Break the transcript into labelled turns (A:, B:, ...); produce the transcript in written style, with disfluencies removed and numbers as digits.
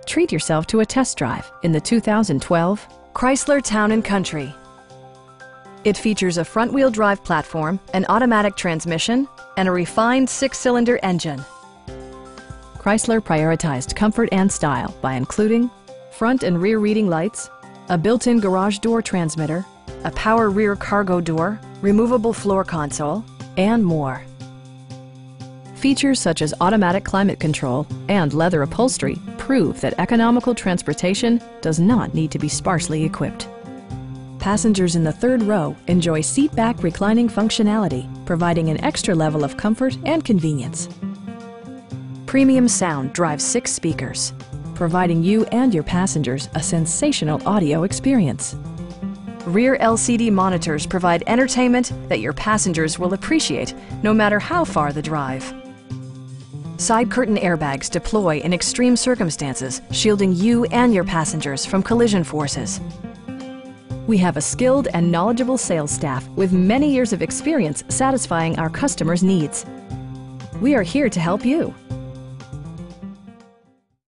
A: Treat yourself to a test drive in the 2012 Chrysler Town & Country. It features a front-wheel drive platform, an automatic transmission, and a refined 6-cylinder engine. Chrysler prioritized comfort and style by including front and rear reading lights, a built-in garage door transmitter, a power rear cargo door, removable floor console, and more. Features such as automatic climate control and leather upholstery prove that economical transportation does not need to be sparsely equipped. Passengers in the third row enjoy seat-back reclining functionality, providing an extra level of comfort and convenience. Premium sound drives 6 speakers, providing you and your passengers a sensational audio experience. Rear LCD monitors provide entertainment that your passengers will appreciate no matter how far the drive. Side curtain airbags deploy in extreme circumstances, shielding you and your passengers from collision forces. We have a skilled and knowledgeable sales staff with many years of experience satisfying our customers' needs. We are here to help you.